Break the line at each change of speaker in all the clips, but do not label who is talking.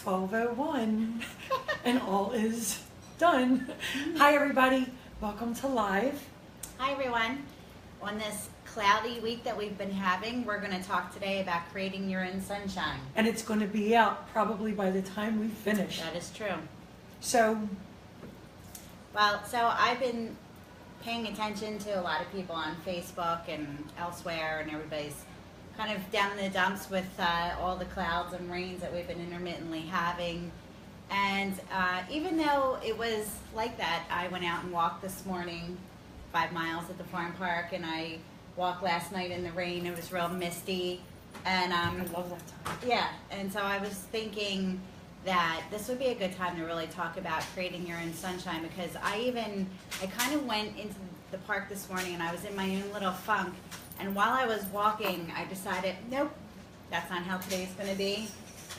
12:01 and all is done. Hi everybody, welcome to Live.
Hi everyone. On this cloudy week that we've been having, we're going to talk today about creating your own sunshine.
And it's going to be out probably by the time we finish.
That is true.
So
I've been paying attention to a lot of people on Facebook and elsewhere, and everybody's kind of down in the dumps with all the clouds and rains that we've been intermittently having. And even though it was like that, I went out and walked this morning 5 miles at the farm park, and I walked last night in the rain. It was real misty, and
I love that time.
yeah, and so I was thinking that this would be a good time to really talk about creating your own sunshine, because I kind of went into the park this morning and I was in my own little funk, and while I was walking I decided, nope, that's not how today's going to be,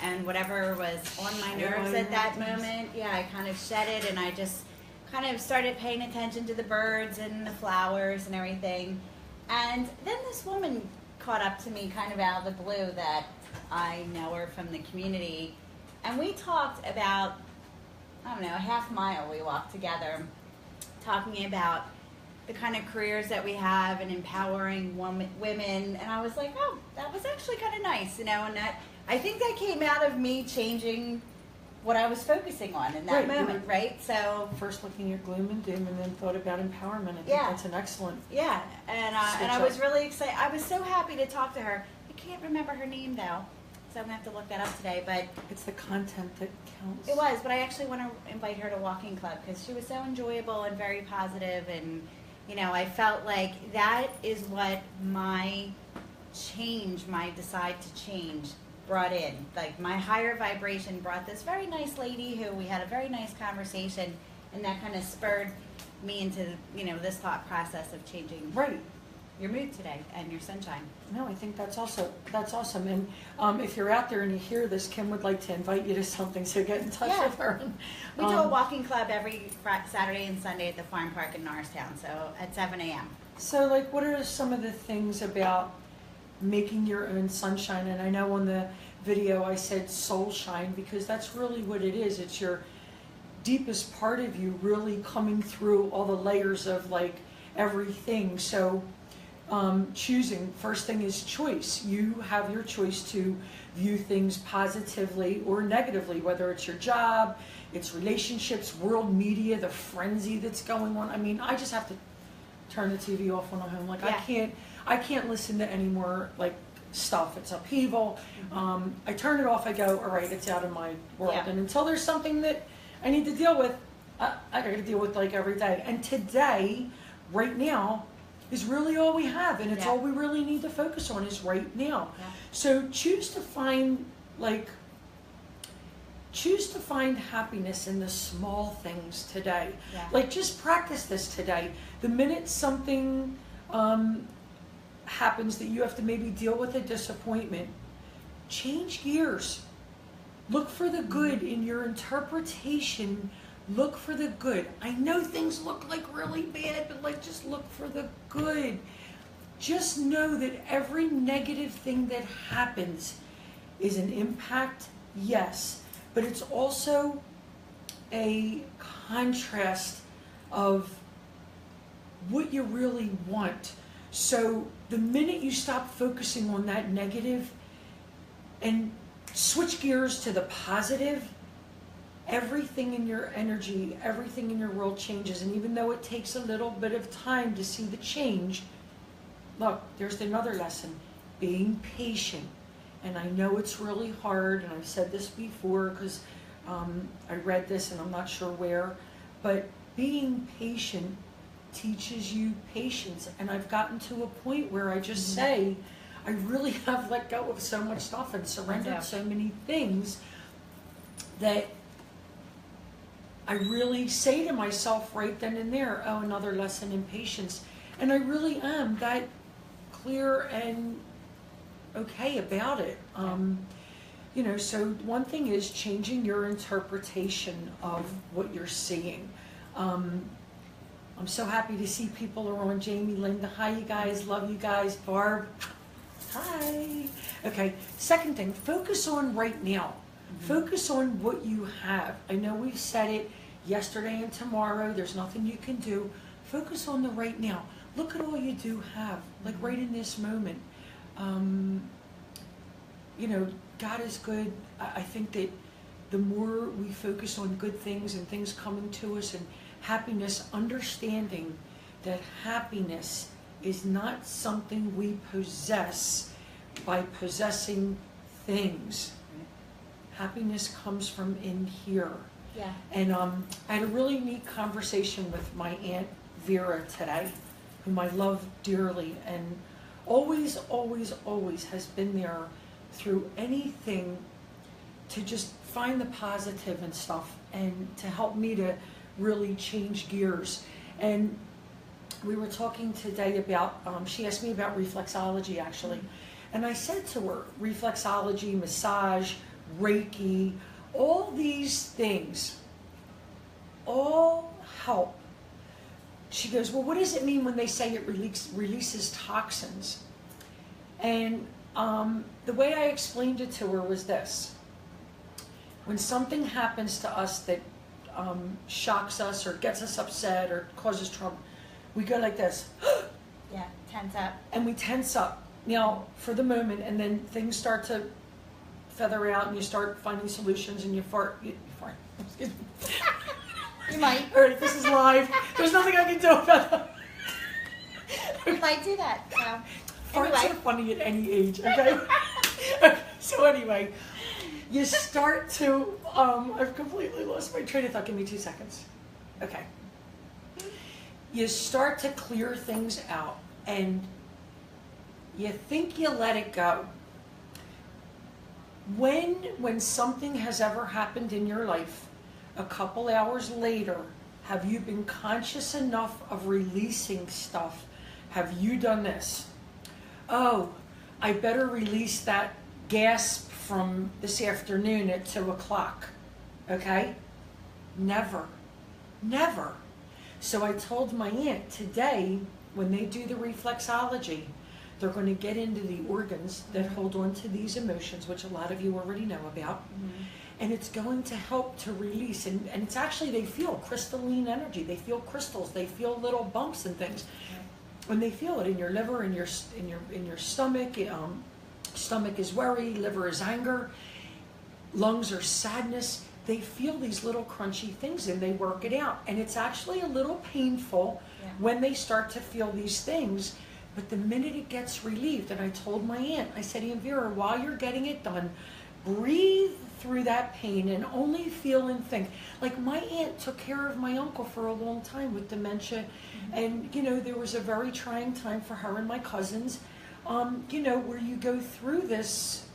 and whatever was on my nerves at that moment, yeah, I kind of shed it, and I just kind of started paying attention to the birds and the flowers and everything. And then this woman caught up to me kind of out of the blue that I know her from the community, and we talked about, I don't know, a half mile we walked together, talking about the kind of careers that we have and empowering women, and I was like, oh, that was actually kind of nice, and that, I think that came out of me changing what I was focusing on in that moment, right? So
first looking at gloom and doom, and then thought about empowerment. I think that's an excellent.
Yeah, and I was really excited. I was so happy to talk to her. I can't remember her name though, so I'm gonna have to look that up today. But
it's the content that counts.
It was, but I actually want to invite her to Walking Club because she was so enjoyable and very positive, and I felt like that is what my decide to change brought in. Like, my higher vibration brought this very nice lady who we had a very nice conversation, and that kind of spurred me into this thought process of changing your mood today and your sunshine.
No, I think that's awesome. And if you're out there and you hear this, Kim would like to invite you to something, so get in touch with her.
We do a walking club every Saturday and Sunday at the farm park in Norristown, so at 7 a.m.
So, like, what are some of the things about making your own sunshine? And I know on the video I said soul shine, because that's really what it is. It's your deepest part of you really coming through all the layers of like everything. So choosing, first thing is choice. You have your choice to view things positively or negatively, whether it's your job, it's relationships, world media, the frenzy that's going on. I mean, I just have to turn the TV off when I'm home. Like, I can't listen to any more like stuff. It's upheaval. I turn it off. I go, all right, it's out of my world. And until there's something that I need to deal with, I got to deal with like every day. And today, right now, is really all we have, and it's all we really need to focus on is right now. So choose to find happiness in the small things today. Like, just practice this today. The minute something happens that you have to maybe deal with a disappointment, change gears. Look for the good in your interpretation. Look for the good. I know things look like really bad, but like, just look for the good. Just know that every negative thing that happens is an impact, yes, but it's also a contrast of what you really want. So the minute you stop focusing on that negative and switch gears to the positive, everything in your energy, everything in your world changes. And even though it takes a little bit of time to see the change, look, there's another lesson, being patient. And I know it's really hard, and I've said this before because I read this and I'm not sure where, but being patient teaches you patience. And I've gotten to a point where I just say, I really have let go of so much stuff and surrendered so many things that I really say to myself right then and there, oh, another lesson in patience. And I really am that clear and okay about it. So one thing is changing your interpretation of what you're seeing. I'm so happy to see people are on. Jamie, Linda, hi you guys, love you guys. Barb, hi. Okay, second thing, focus on right now. Focus on what you have. I know we've said it yesterday and tomorrow. There's nothing you can do. Focus on the right now. Look at all you do have, like right in this moment. You know, God is good. I think that the more we focus on good things and things coming to us and happiness, understanding that happiness is not something we possess by possessing things. Happiness comes from in here.
Yeah.
And I had a really neat conversation with my Aunt Vera today, whom I love dearly, and always, always, always has been there through anything to just find the positive and stuff, and to help me to really change gears. And we were talking today about, she asked me about reflexology actually, and I said to her, reflexology, massage, Reiki, all these things, all help. She goes, well, what does it mean when they say it releases toxins? And the way I explained it to her was this. When something happens to us that shocks us or gets us upset or causes trouble, we go like this.
Yeah, tense up.
And we tense up. Now, for the moment, and then things start to feather out and you start finding solutions and you fart. Excuse me.
You might.
All right, this is live. There's nothing I can do about it.
You might do that. So.
Farts
Anyway.
are funny at any age, okay? Okay, so anyway, you start to, I've completely lost my train of thought. Give me 2 seconds. Okay. You start to clear things out and you think you let it go. When something has ever happened in your life, a couple hours later, have you been conscious enough of releasing stuff? Have you done this? Oh, I better release that gasp from this afternoon at 2 o'clock. Okay? Never. Never. So I told my aunt today, when they do the reflexology, they're going to get into the organs that hold on to these emotions, which a lot of you already know about. Mm-hmm. And it's going to help to release. And it's actually, they feel crystalline energy. They feel crystals. They feel little bumps and things. When they feel it in your liver, in your stomach, stomach is worry, liver is anger, lungs are sadness. They feel these little crunchy things and they work it out. And it's actually a little painful when they start to feel these things. But the minute it gets relieved, and I told my aunt, I said, Aunt Vera, while you're getting it done, breathe through that pain and only feel and think. Like my aunt took care of my uncle for a long time with dementia. And, you know, there was a very trying time for her and my cousins, you know, where you go through this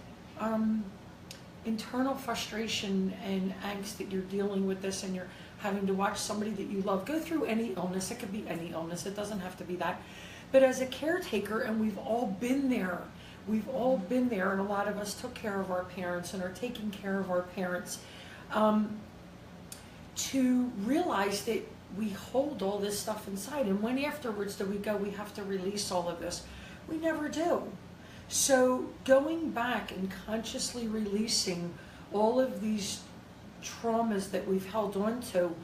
internal frustration and angst that you're dealing with this, and you're having to watch somebody that you love go through any illness. It could be any illness. It doesn't have to be that. But as a caretaker, and we've all been there, and a lot of us took care of our parents and are taking care of our parents, to realize that we hold all this stuff inside. And when afterwards do we go, we have to release all of this? We never do. So going back and consciously releasing all of these traumas that we've held on to,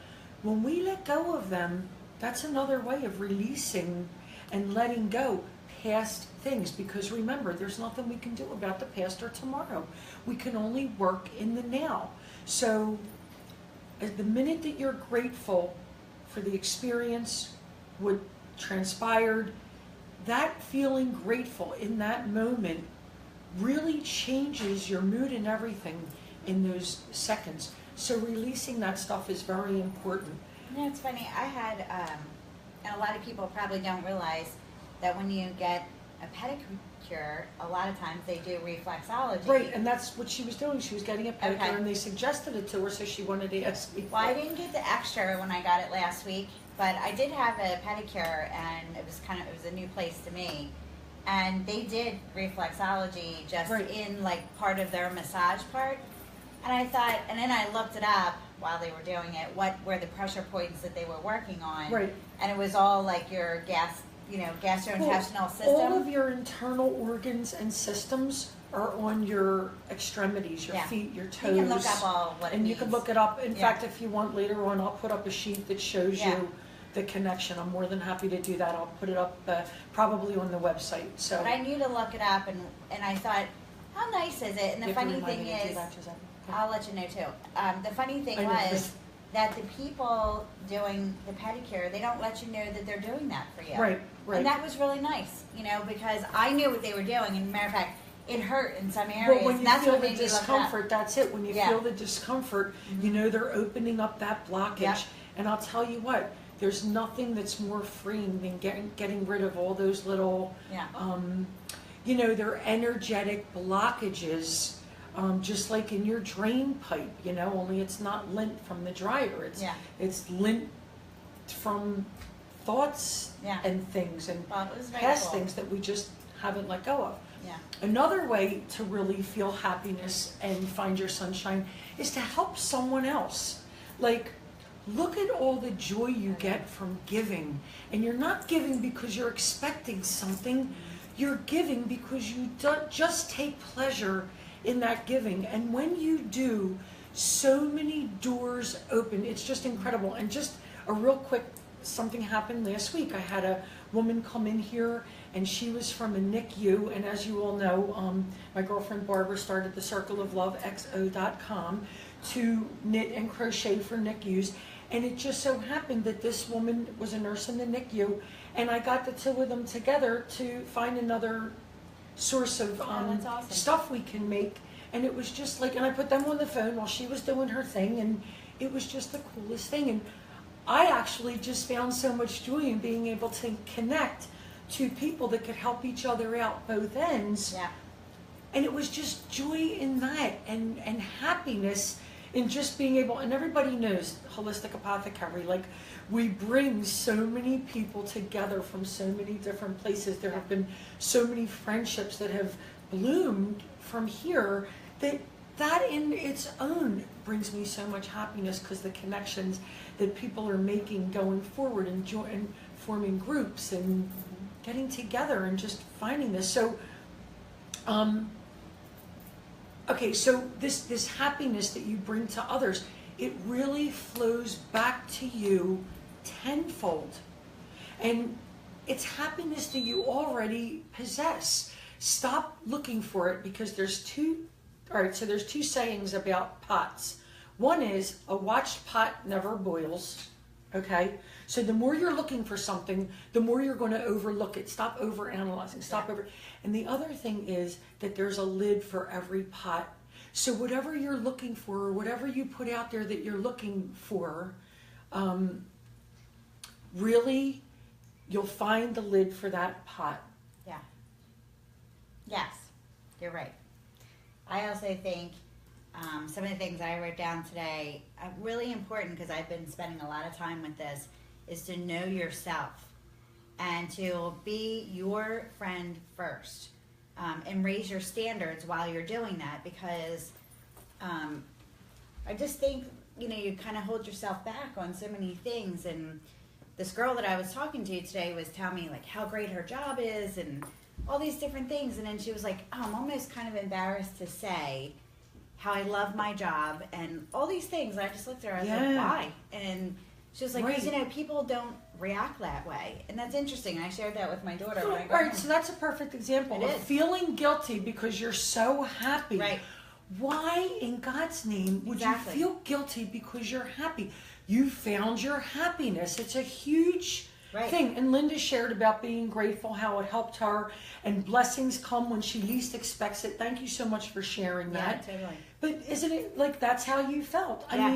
when we let go of them, that's another way of releasing and letting go past things. Because remember, there's nothing we can do about the past or tomorrow. We can only work in the now. So at the minute that you're grateful for the experience, what transpired, that feeling grateful in that moment really changes your mood and everything in those seconds. So releasing that stuff is very important.
You know, it's funny. I had, and a lot of people probably don't realize that when you get a pedicure, a lot of times they do reflexology.
Right, and that's what she was doing. She was getting a pedicure,
Okay.
and they suggested it to her, so she wanted to ask me.
Well, I didn't get the extra when I got it last week, but I did have a pedicure, and it was a new place to me. And they did reflexology just
Right.
in like part of their massage part. And I thought, and then I looked it up while they were doing it, what were the pressure points that they were working on.
Right.
And it was all like your gastrointestinal system.
All of your internal organs and systems are on your extremities, your
Yeah.
feet, your toes.
You can look up all what it
and you
means.
can look it up. In
Yeah.
fact, if you want later on, I'll put up a sheet that shows
Yeah.
you the connection. I'm more than happy to do that. I'll put it up probably on the website. So
But I knew to look it up, and I thought, how nice is it? And the
you have to
funny
remind
thing
me to do
is,
that, Giselle. Okay.
I'll let you know too. The funny thing
I know,
was
Chris.
that the people doing the pedicure, they don't let you know that they're doing that for you.
Right, right.
And that was really nice, because I knew what they were doing. And matter of fact, it hurt in some
But
areas.
when
and
you
that's
feel
what
the
made me look it up.
discomfort, that's it. When you
Yeah.
feel the discomfort, you know they're opening up that blockage.
Yep.
And I'll tell you what, there's nothing that's more freeing than getting rid of all those little,
Yeah.
they're energetic blockages, just like in your drain pipe, only it's not lint from the dryer.
Yeah.
It's lint from thoughts
Yeah.
and things and
Well, it was very
past
cool.
things that we just haven't let go of.
Yeah.
Another way to really feel happiness and find your sunshine is to help someone else. Like, look at all the joy you get from giving. And you're not giving because you're expecting something. You're giving because you just take pleasure in that giving. And when you do, so many doors open. It's just incredible. And just a real quick, something happened last week. I had a woman come in here, and she was from a NICU. And as you all know, my girlfriend Barbara started the Circle of Love XO.com to knit and crochet for NICUs. And it just so happened that this woman was a nurse in the NICU, and I got the two of them together to find another source of
that's awesome.
stuff we can make. And it was just like, and I put them on the phone while she was doing her thing, and it was just the coolest thing. And I actually just found so much joy in being able to connect to people that could help each other out both ends.
Yeah.
And it was just joy in that, and happiness in just being able, and everybody knows Holistic Apothecary, like, we bring so many people together from so many different places. There have been so many friendships that have bloomed from here that in its own brings me so much happiness, because the connections that people are making going forward and forming groups and getting together and just finding this. So, okay, so this happiness that you bring to others, it really flows back to you tenfold. And it's happiness that you already possess. Stop looking for it, because there's two sayings about pots. One is, a watched pot never boils. Okay? So the more you're looking for something, the more you're going to overlook it. Stop overanalyzing. And the other thing is that there's a lid for every pot. So whatever you're looking for, or whatever you put out there that you're looking for, really, you'll find the lid for that pot.
Yeah. Yes, you're right. I also think some of the things I wrote down today, really important, because I've been spending a lot of time with this, is to know yourself and to be your friend first, and raise your standards while you're doing that, because I just think, you kind of hold yourself back on so many things. And this girl that I was talking to today was telling me, like, how great her job is and all these different things. And then she was like, oh, I'm almost kind of embarrassed to say how I love my job and all these things. And I just looked at her, I was like, why? And she was like, because, people don't react that way. And that's interesting. And I shared that with my daughter. When I got home.
So that's a perfect example
It
of
is.
feeling guilty because you're so happy.
Right.
Why in God's name would
Exactly.
you feel guilty because you're happy? You found your happiness. It's a huge thing. And Linda shared about being grateful, how it helped her, and blessings come when she least expects it. Thank you so much for sharing that.
Yeah, totally.
But isn't it like that's how you felt?
Yeah.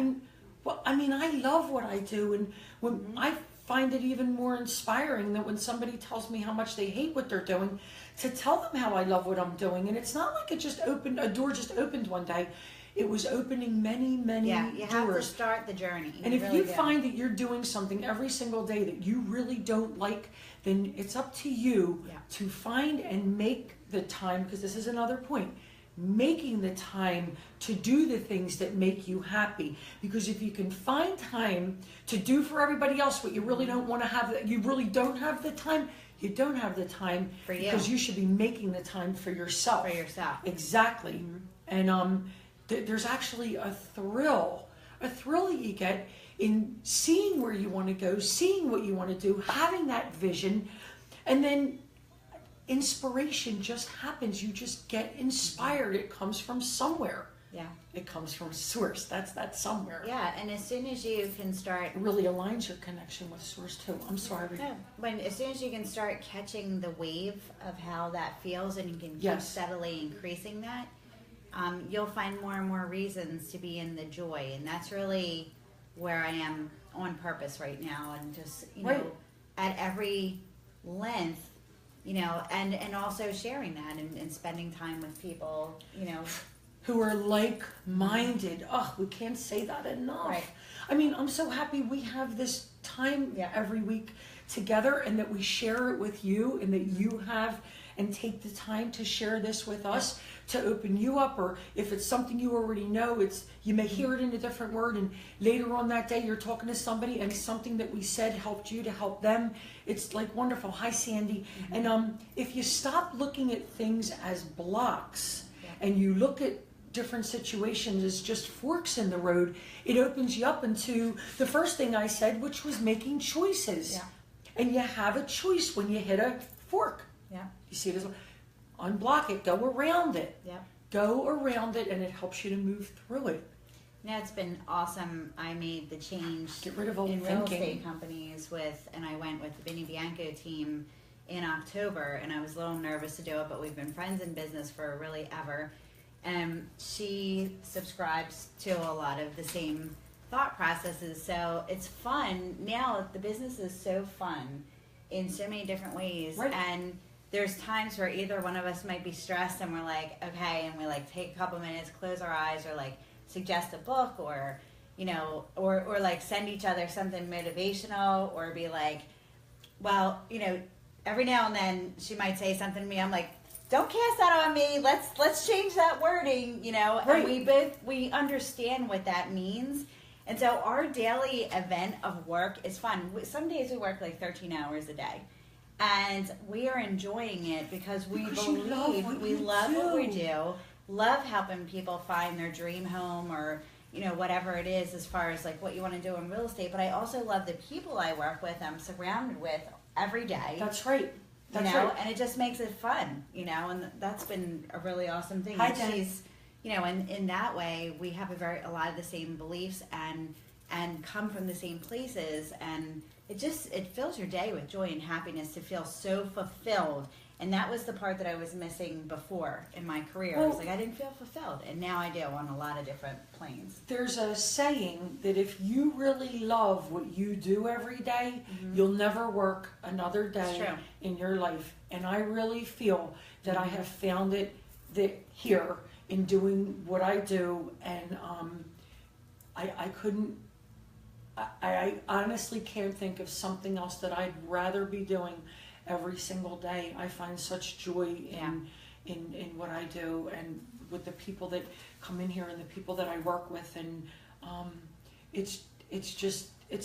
I mean, I love what I do, and when I find it even more inspiring that when somebody tells me how much they hate what they're doing, to tell them how I love what I'm doing. And it's not like a door just opened one day. It was opening many, many doors.
You have to start the journey.
And if
really
you
do.
find that you're doing something every single day that you really don't like, then it's up to you to find and make the time, because this is another point, making the time to do the things that make you happy. Because if you can find time to do for everybody else what you really don't want to have, you really don't have the time, you don't have the time
For you.
because you should be making the time for yourself.
For yourself.
Exactly.
Mm-hmm.
And there's actually a thrill that you get in seeing where you want to go, seeing what you want to do, having that vision, and then inspiration just happens. You just get inspired. It comes from somewhere.
Yeah.
It comes from source. That's somewhere.
Yeah, and as soon as you can start
It really aligns your connection with source too. I'm sorry.
no, as soon as you can start catching the wave of how that feels, and you can keep
Yes.
steadily increasing that, you'll find more and more reasons to be in the joy, and that's really where I am on purpose right now, and just
Right.
at every length, and also sharing that and spending time with people,
Who are like-minded. Oh, we can't say that enough.
Right.
I mean, I'm so happy we have this time
Yeah.
every week together, and that we share it with you, and that you have and take the time to share this with us, to open you up. Or if it's something you already know, you may hear it in a different word, and later on that day you're talking to somebody and something that we said helped you to help them. It's like wonderful. Hi, Sandy. And if you stop looking at things as blocks, and you look at different situations as just forks in the road, it opens you up into the first thing I said, which was making choices.
Yeah.
And you have a choice when you hit a fork.
Yeah.
You see this? Unblock it, go around it.
Yeah.
Go around it, and it helps you to move through it.
It's been awesome. I made the change
Get rid of old
in real
thinking.
estate companies and I went with the Vinny Bianco team in October, and I was a little nervous to do it, but we've been friends in business for really ever. And she subscribes to a lot of the same thought processes, so it's fun. Now the business is so fun in so many different ways,
Right.
and there's times where either one of us might be stressed and we're like, okay, and we like take a couple minutes, close our eyes, or like suggest a book, or or like send each other something motivational, or be like, well, every now and then she might say something to me, I'm like, don't cast that on me, let's change that wording,
Right.
and we understand what that means. And so our daily event of work is fun. Some days we work like 13 hours a day, and we are enjoying it because we
Because you love
believe
what
we
you
love what we
do.
do, love helping people find their dream home, or whatever it is as far as like what you want to do in real estate. But I also love the people I work with, I'm surrounded with every day.
That's right. That's
right.
right.
And it just makes it fun, and that's been a really awesome thing.
Hi,
And
Jen.
she's, and in that way, we have a lot of the same beliefs and come from the same places, and it fills your day with joy and happiness to feel so fulfilled. And that was the part that I was missing before in my career. I was like, I didn't feel fulfilled, and now I do on a lot of different planes.
There's a saying that if you really love what you do every day, you'll never work another
It's
day
true.
in your life. And I really feel that I have found it here in doing what I do, and I couldn't. I honestly can't think of something else that I'd rather be doing every single day. I find such joy in what I do, and with the people that come in here and the people that I work with, and it's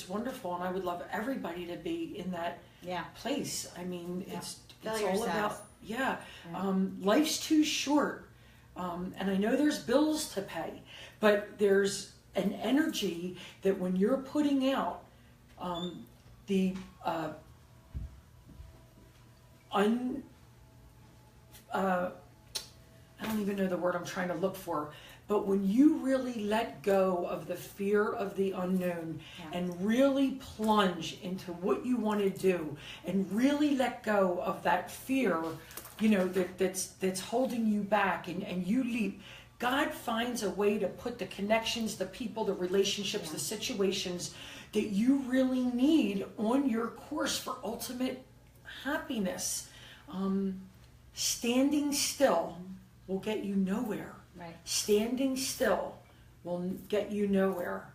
wonderful, and I would love everybody to be in that place. I mean, it's
Fill
all
yourselves.
about life's too short, and I know there's bills to pay, but there's an energy that when you're putting out I don't even know the word I'm trying to look for, but when you really let go of the fear of the unknown and really plunge into what you want to do, and really let go of that fear, that's holding you back, and you leap, God finds a way to put the connections, the people, the relationships, the situations that you really need on your course for ultimate happiness. Standing still will get you nowhere.
Right.
Standing still will get you nowhere.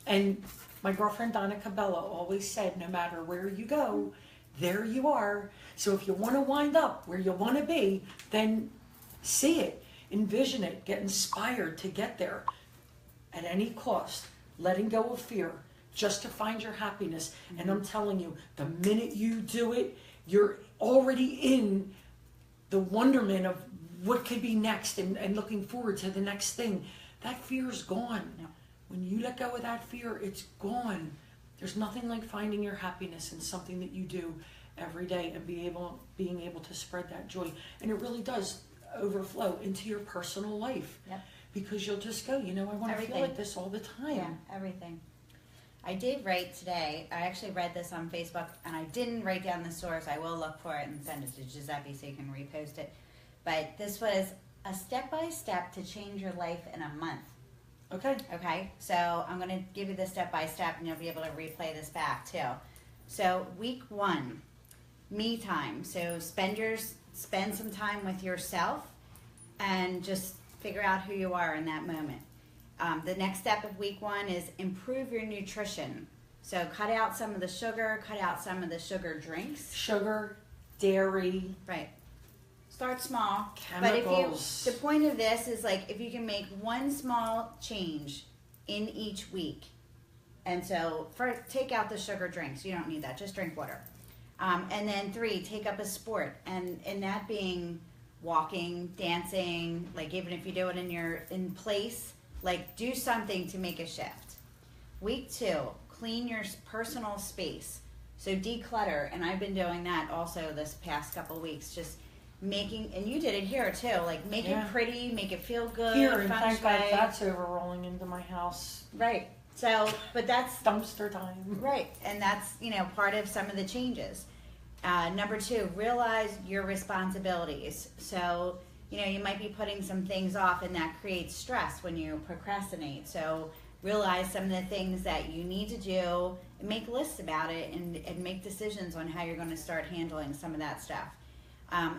And my girlfriend Donna Cabello always said, no matter where you go, there you are. So if you want to wind up where you want to be, then see it, envision it, get inspired to get there at any cost, letting go of fear just to find your happiness. And I'm telling you, the minute you do it, you're already in the wonderment of what could be next and looking forward to the next thing, that fear is gone.
No.
When you let go of that fear, it's gone. There's nothing like finding your happiness in something that you do every day and being able to spread that joy. And it really does overflow into your personal life.
Yep.
Because you'll just go, I want to feel like this all the time.
Yeah, everything. I did write today, I actually read this on Facebook, and I didn't write down the source. I will look for it and send it to Giuseppe so you can repost it. But this was a step-by-step to change your life in a month.
Okay.
Okay, so I'm going to give you the step-by-step, and you'll be able to replay this back too. So week 1, me time. So spend some time with yourself and just figure out who you are in that moment. The next step of week 1 is improve your nutrition. So cut out some of the sugar, cut out some of the sugar drinks.
Sugar, dairy.
Right. Start small.
Chemicals.
But the point of this is like if you can make one small change in each week. And so take out the sugar drinks. You don't need that. Just drink water. And then 3, take up a sport. And that being walking, dancing, like even if you do it in place, like do something to make a shift. Week 2, clean your personal space. So declutter, and I've been doing that also this past couple of weeks, just making, and you did it here too, like make it pretty, make it feel good.
Here, and thank God that's over rolling into my house.
Right. So, but that's
dumpster time.
Right, and that's, part of some of the changes. Number 2, realize your responsibilities. So, you might be putting some things off, and that creates stress when you procrastinate. So realize some of the things that you need to do, and make lists about it, and make decisions on how you're going to start handling some of that stuff.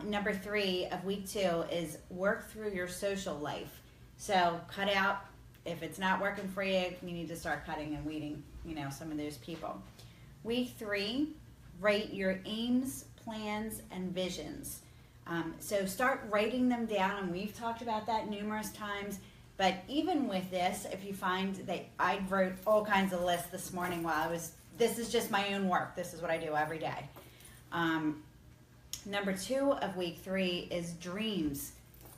Number 3 of week 2 is work through your social life. So cut out, if it's not working for you, you need to start cutting and weeding, some of those people. Week 3, write your aims, plans, and visions. So start writing them down, and we've talked about that numerous times. But even with this, if you find that I wrote all kinds of lists this morning this is just my own work. This is what I do every day. Number 2 of week 3 is dreams.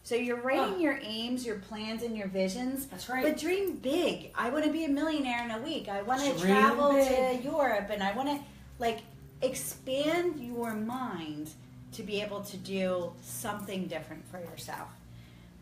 So you're writing your aims, your plans, and your visions.
That's right.
But dream big. I want to be a millionaire in a week. I want to travel to Europe, and I want to expand your mind to be able to do something different for yourself.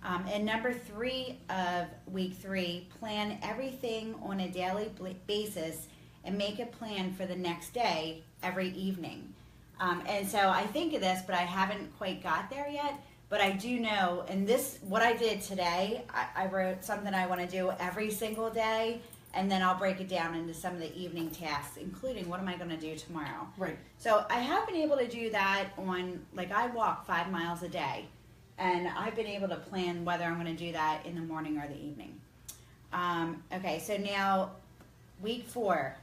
And number 3 of week 3, plan everything on a daily basis and make a plan for the next day every evening. And so I think of this, but I haven't quite got there yet. But I do know, and what I did today, I wrote something I want to do every single day, and then I'll break it down into some of the evening tasks, including what am I going to do tomorrow.
Right.
So I have been able to do that I walk 5 miles a day, and I've been able to plan whether I'm going to do that in the morning or the evening. Okay, so now week 4,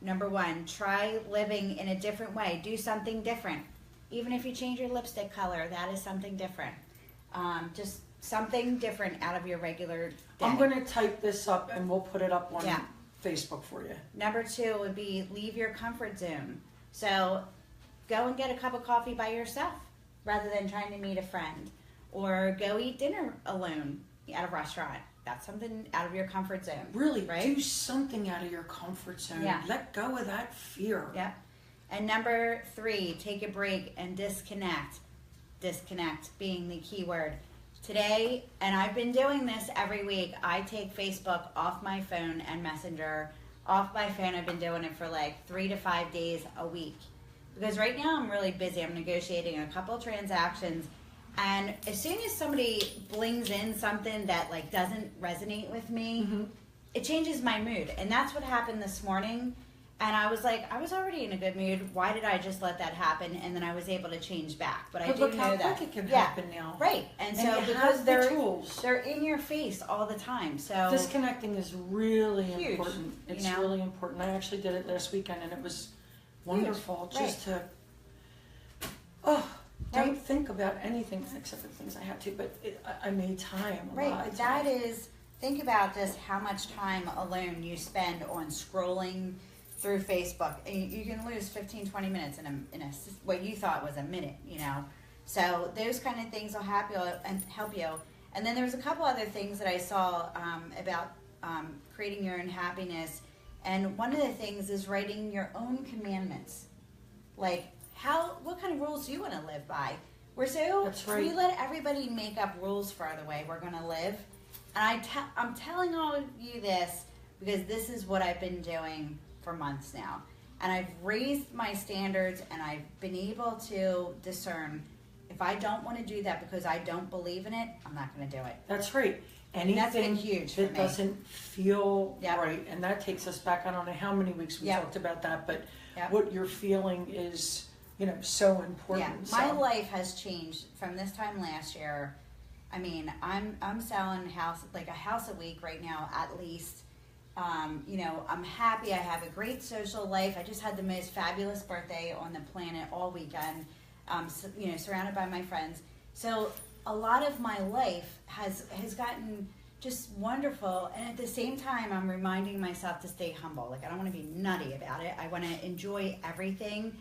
number 1, try living in a different way. Do something different. Even if you change your lipstick color, that is something different. Just something different out of your regular day.
I'm going to type this up and we'll put it up on Facebook for you.
Number 2 would be leave your comfort zone. So go and get a cup of coffee by yourself rather than trying to meet a friend. Or go eat dinner alone at a restaurant. That's something out of your comfort zone.
Really,
right?
Do something out of your comfort zone.
Yeah.
Let go of that fear.
Yep. And number 3, take a break and disconnect. Disconnect being the key word. Today, and I've been doing this every week, I take Facebook off my phone and Messenger off my phone. I've been doing it for 3 to 5 days a week. Because right now I'm really busy. I'm negotiating a couple transactions. And as soon as somebody blings in something that doesn't resonate with me, it changes my mood. And that's what happened this morning. And I was I was already in a good mood. Why did I just let that happen? And then I was able to change back. But I do
look
know
how
that
quick it can happen now.
Right. And so
you
because
have the tools.
they're in your face all the time. So
Disconnecting is really
huge,
important. It's really important. I actually did it last weekend and it was wonderful just to don't think about anything except for the things I had to, but I made time.
Right, but that is, think about just how much time alone you spend on scrolling through Facebook, and you can lose 15, 20 minutes in a what you thought was a minute, you know. So those kind of things will help you. And then there was a couple other things that I saw about creating your own happiness. And one of the things is writing your own commandments. Like, what kind of rules do you want to live by?
That's right.
We let everybody make up rules for the way we're going to live. And I'm telling all of you this because this is what I've been doing for months now. And I've raised my standards, and I've been able to discern if I don't want to do that because I don't believe in it, I'm not going to do it.
That's right. Anything
that's been huge for
that
me.
doesn't feel
Yep.
right, and that takes us back. I don't know how many weeks we
Yep.
talked about that, but
Yep.
what you're feeling is, so important.
Yeah, my life has changed from this time last year. I mean, I'm selling a house a week right now at least. I'm happy. I have a great social life. I just had the most fabulous birthday on the planet all weekend. Surrounded by my friends. So a lot of my life has gotten just wonderful, and at the same time, I'm reminding myself to stay humble. Like, I don't want to be nutty about it. I want to enjoy everything,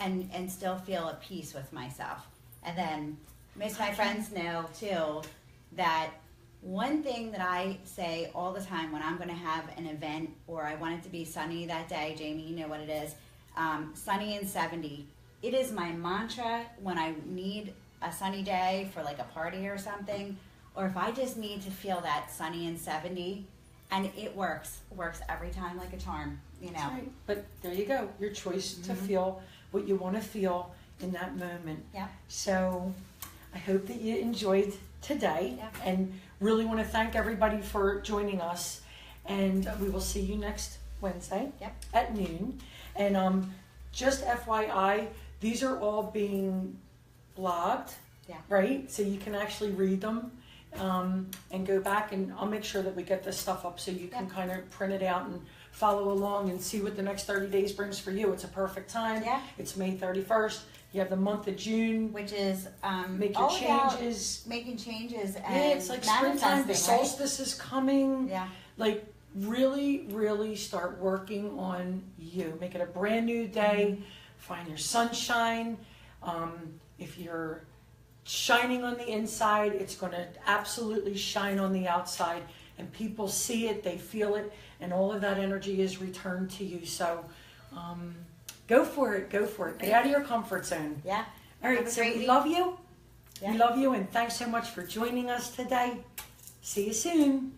and still feel at peace with myself. And then most of my friends know too that one thing that I say all the time when I'm going to have an event or I want it to be sunny that day, Jamie, you know what it is, sunny and 70. It is my mantra when I need a sunny day for like a party or something, or if I just need to feel that sunny and 70, and it works every time like a charm,
That's right. But there you go, your choice to feel what you want to feel in that moment.
Yeah.
So I hope that you enjoyed today,
Yeah.
and really want to thank everybody for joining us, and we will see you next Wednesday at noon. And just FYI, these are all being blogged, right? So you can actually read them and go back, and I'll make sure that we get this stuff up so you can kind of print it out and follow along and see what the next 30 days brings for you. It's a perfect time.
Yeah.
It's May 31st. You have the month of June.
Which is
Make your
all about
changes.
making changes and
Yeah, it's like springtime. The
manifesting, right?
solstice is coming.
Yeah.
Like, really, really start working on you. Make it a brand new day. Find your sunshine. If you're shining on the inside, it's going to absolutely shine on the outside. And people see it, they feel it, and all of that energy is returned to you. So go for it. Get out of your comfort zone.
Yeah.
All right,
Have a
so
great
we
week.
love you.
Yeah.
We love you, and thanks so much for joining us today. See you soon.